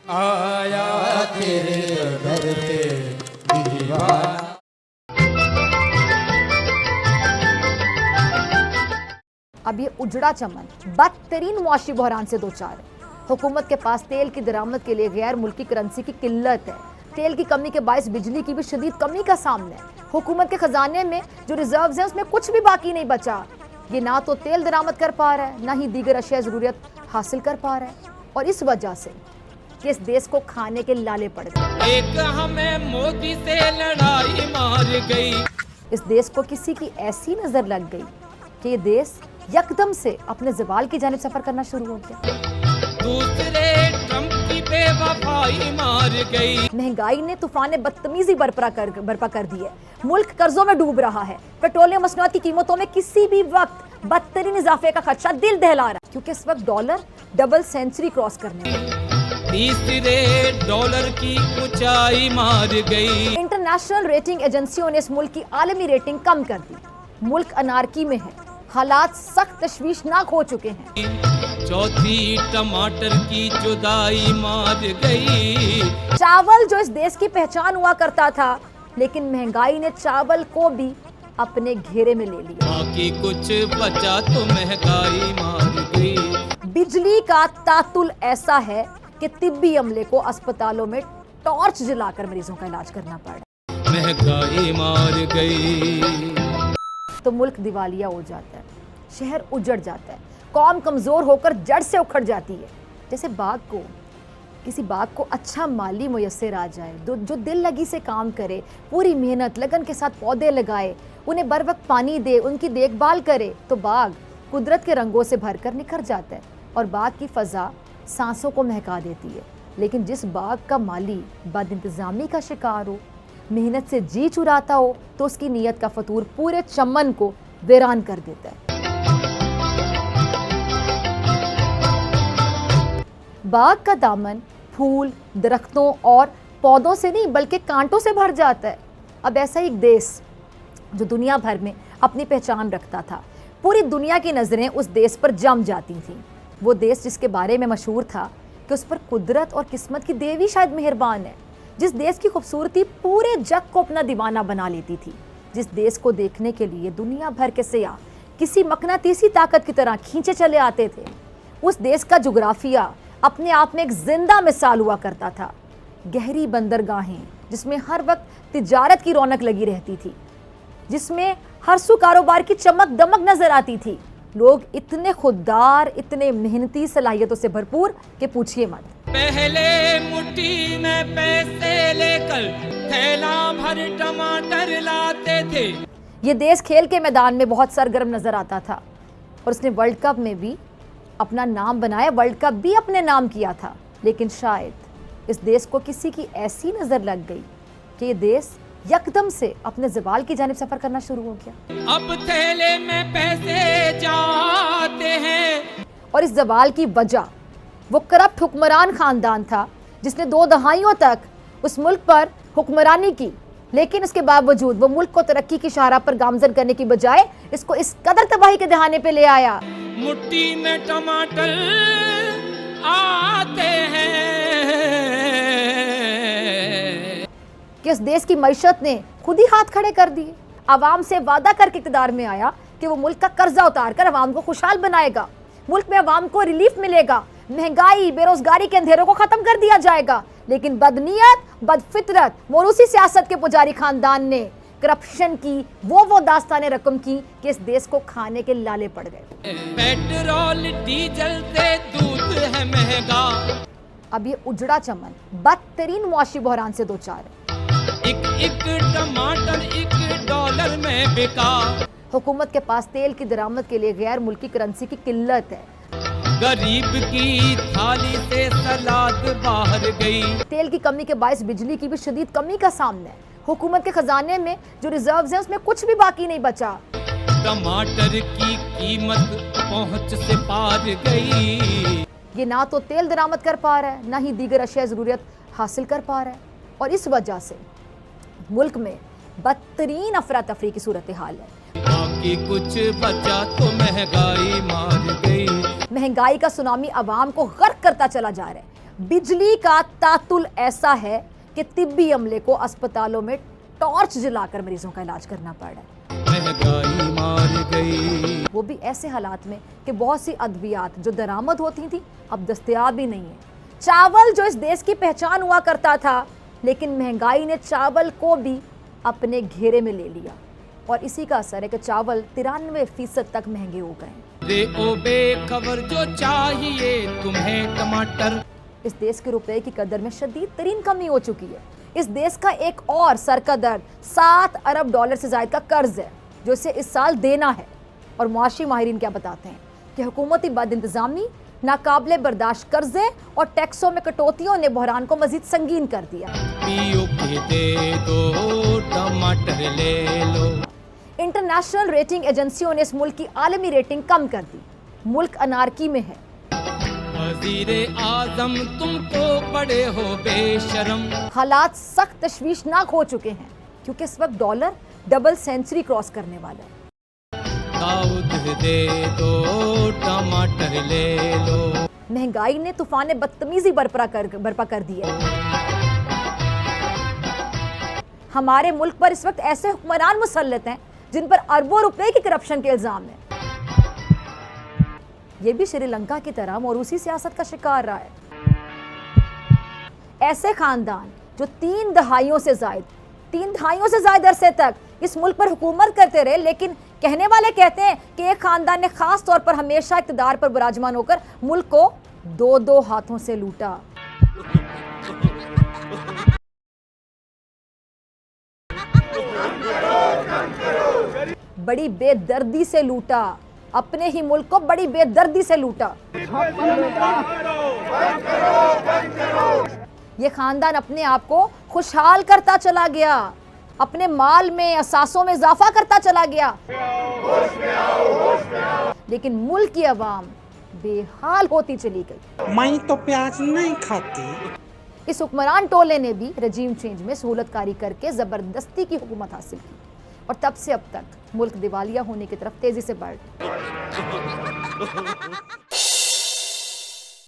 आया तेरे दर पे दीवाना। अब ये उजड़ा चमन बदतरीन मुआशी बहरान से दो चार है। हुकूमत के पास तेल की दरामद के लिए गैर मुल्की करेंसी की किल्लत है। तेल की कमी के बायस बिजली की भी शदीद कमी का सामना है। हुकूमत के खजाने में जो रिजर्व्स हैं उसमें कुछ भी बाकी नहीं बचा। ये ना तो तेल दरामद कर पा रहा है, ना ही दीगर अशिया ज़रूरियत हासिल कर पा रहा है, और इस वजह से कि इस देश को खाने के लाले पड़ गए। एक हमें मोदी से लड़ाई मार गई। इस देश को किसी की ऐसी नजर लग गई कि ये देश यकदम से अपने ज़वाल की जानिब सफर करना शुरू हो गया। दूसरे ट्रंप की बेवफाई मार गई। महंगाई ने तूफान बदतमीजी बर्पा कर दी है। मुल्क कर्जों में डूब रहा है। पेट्रोलियम मसनूआत की कीमतों में किसी भी वक्त बदतरीन इजाफे का खदशा दिल दहला रहा है, क्योंकि इस वक्त डॉलर डबल सेंचुरी क्रॉस करने वाला। तीसरे डॉलर की ऊंचाई मार गई। इंटरनेशनल रेटिंग एजेंसियों ने इस मुल्क की आलमी रेटिंग कम कर दी। मुल्क अनारकी में है। हालात सख्त तशवीशनाक हो चुके हैं। चौथी टमाटर की जुदाई मार गई। चावल जो इस देश की पहचान हुआ करता था, लेकिन महंगाई ने चावल को भी अपने घेरे में ले लिया। बाकी कुछ बचा तो महंगाई मार गई। बिजली का तातुल ऐसा है कि तिब्बी अमले को अस्पतालों में टॉर्च जलाकर मरीजों का इलाज करना पड़ा। महंगाई मार गई तो मुल्क दिवालिया हो जाता है, शहर उजड़ जाता है, कौम कमजोर होकर जड़ से उखड़ जाती है। जैसे किसी बाग को अच्छा माली मुयस्सर आ जाए, जो दिल लगी से काम करे, पूरी मेहनत लगन के साथ पौधे लगाए, उन्हें बर वक्त पानी दे, उनकी देखभाल करे, तो बाग कुदरत के रंगों से भरकर निखर जाता है और बाग की फ़ज़ा सांसों को महका देती है। लेकिन जिस बाग का माली बदइंतज़ामी का शिकार हो, मेहनत से जी चुराता हो, तो उसकी नीयत का फतूर पूरे चमन को वीरान कर देता है। बाग का दामन फूल, दरख्तों और पौधों से नहीं बल्कि कांटों से भर जाता है। अब ऐसा एक देश जो दुनिया भर में अपनी पहचान रखता था, पूरी दुनिया की नज़रें उस देश पर जम जाती थीं। वो देश जिसके बारे में मशहूर था कि उस पर कुदरत और किस्मत की देवी शायद मेहरबान है, जिस देश की खूबसूरती पूरे जग को अपना दीवाना बना लेती थी, जिस देश को देखने के लिए दुनिया भर के सयाह किसी मकनातीसी ताकत की तरह खींचे चले आते थे। उस देश का जुग्राफिया अपने आप में एक जिंदा मिसाल हुआ करता था। गहरी बंदरगाहें जिसमें हर वक्त तिजारत की रौनक लगी रहती थी, जिसमें हर सू कारोबार की चमक दमक नजर आती थी। लोग इतने खुददार, इतने मेहनती, सलाहियतों से भरपूर कि पूछिए मत। पहले मुट्ठी में पैसे लेकर थैला भर टमाटर लाते थे। ये देश खेल के मैदान में बहुत सरगर्म नजर आता था और उसने वर्ल्ड कप में भी अपना नाम बनाया, वर्ल्ड कप भी अपने नाम किया था। लेकिन शायद इस देश को किसी की ऐसी नजर लग गई कि ये देश यकदम से अपने ज़वाल की जानिब सफर करना शुरू हो गया। अब थैले में पैसे जाते हैं। और इस ज़वाल की वजह वो करप्ट हुक्मरान खानदान था, जिसने 2 दहाइयों तक उस मुल्क पर हुक्मरानी की, लेकिन उसके बावजूद वो मुल्क को तरक्की की शाहराह पर गामजन करने की बजाय इसको इस कदर तबाही के दहाने पे ले आया। मुट्ठी में टमाटर आते हैं कि इस देश की मईशत ने खुद ही हाथ खड़े कर दिए। आवाम से वादा करके इक़्तिदार में आया कि वो मुल्क का कर्जा उतार कर आवाम को खुशहाल बनाएगा, मुल्क में आवाम को रिलीफ मिलेगा, महंगाई, बेरोजगारी के अंधेरों को खत्म कर दिया जाएगा। लेकिन बदनीयत, बदफितरत, मोरूसी सियासत के पुजारी खानदान ने करप्शन की वो दास्ताने रकम की कि इस देश को खाने के लाले पड़ गए। पेट्रोल डीजल से दूध है महंगा। अब ये उजड़ा चमन बदतरीन मुआशी बहरान से दो चार है। एक टमाटर $1 में बिका। हुकूमत के पास तेल की दरामद के लिए गैर मुल्की करेंसी की किल्लत है। गरीब की थाली से सलाद बाहर गई। तेल की कमी के बायस बिजली की भी शदीद कमी का सामना है। हुकूमत के खजाने में जो रिजर्व्स हैं उसमें कुछ भी बाकी नहीं बचा। टमाटर की कीमत पहुंच से पार गई। ये ना तो तेल दरामद कर पा रहा है, ना ही दीगर अशिया ज़रूरियत हासिल कर पा रहा है, और इस वजह से मुल्क में बदतरीन अफरा तफरी की सूरत हाल है। बाकी कुछ बचा तो महंगाई मार गई। महंगाई का सुनामी अवाम को गर्क करता चला जा रहा है। बिजली का तातुल ऐसा है कि तिब्बी अमले को अस्पतालों में टॉर्च जलाकर मरीजों का इलाज करना पड़ रहा है। महंगाई मार गई, वो भी ऐसे हालात में कि बहुत सी अद्वियात जो दरामद होती थी अब दस्तयाब ही नहीं है। चावल जो इस देश की पहचान हुआ करता था, लेकिन महंगाई ने चावल को भी अपने घेरे में ले लिया और इसी का असर है कि चावल 93% तक महंगे हो गए। दे ओ बेखबर जो चाहिए तुम्हें टमाटर। इस देश के रुपए की कदर में शदीद तरीन कमी हो चुकी है। इस देश का एक और सर का दर्द $7 अरब से ज्यादा का कर्ज है जो इसे इस साल देना है। और मुआशी माहिरीन क्या बताते हैं कि हुकूमती बदइंतजामी, नाकाबिले बर्दाश्त कर्जे और टैक्सों में कटौतियों ने बहरान को मजीद संगीन कर दिया। पियो के दे दो टमाटर ले लो। इंटरनेशनल रेटिंग एजेंसियों ने इस मुल्क की आलमी रेटिंग कम कर दी। मुल्क अनारकी में है। वजीरे आजम तुम तो बड़े हो बेशरम। हालात सख्त तशवीशनाक हो चुके हैं क्योंकि इस वक्त डॉलर डबल सेंचुरी क्रॉस करने वाला है। दाऊद दे दो टमाटर ले लो। महंगाई ने तूफान बदतमीजी बर्पा कर दी है। हमारे मुल्क पर इस वक्त ऐसे हुक्मरान मुसल्लत हैं जिन पर अरबों रुपए की करप्शन के इल्जाम है। ये भी श्रीलंका की तरह मोरूसी सियासत का शिकार रहा है। ऐसे खानदान जो 3 दहाइयों से ज्यादा अरसे तक इस मुल्क पर हुकूमत करते रहे, लेकिन कहने वाले कहते हैं कि एक खानदान ने खास तौर पर हमेशा इक़्तिदार पर विराजमान होकर मुल्क को 2-2 हाथों से लूटा। बड़ी बेदर्दी से लूटा, अपने ही मुल्क को बड़ी बेदर्दी से लूटा। ये खानदान अपने आप को खुशहाल करता चला गया, अपने माल में, असासों में इजाफा करता चला गया, लेकिन मुल्क की आवाम बेहाल होती चली गई। मैं तो प्याज नहीं खाती। इस हुक्मरान टोले ने भी रजीम चेंज में सहूलतकारी करके जबरदस्ती की हुकूमत हासिल की और तब से अब तक मुल्क दिवालिया होने की तरफ तेजी से बढ़ रहा है।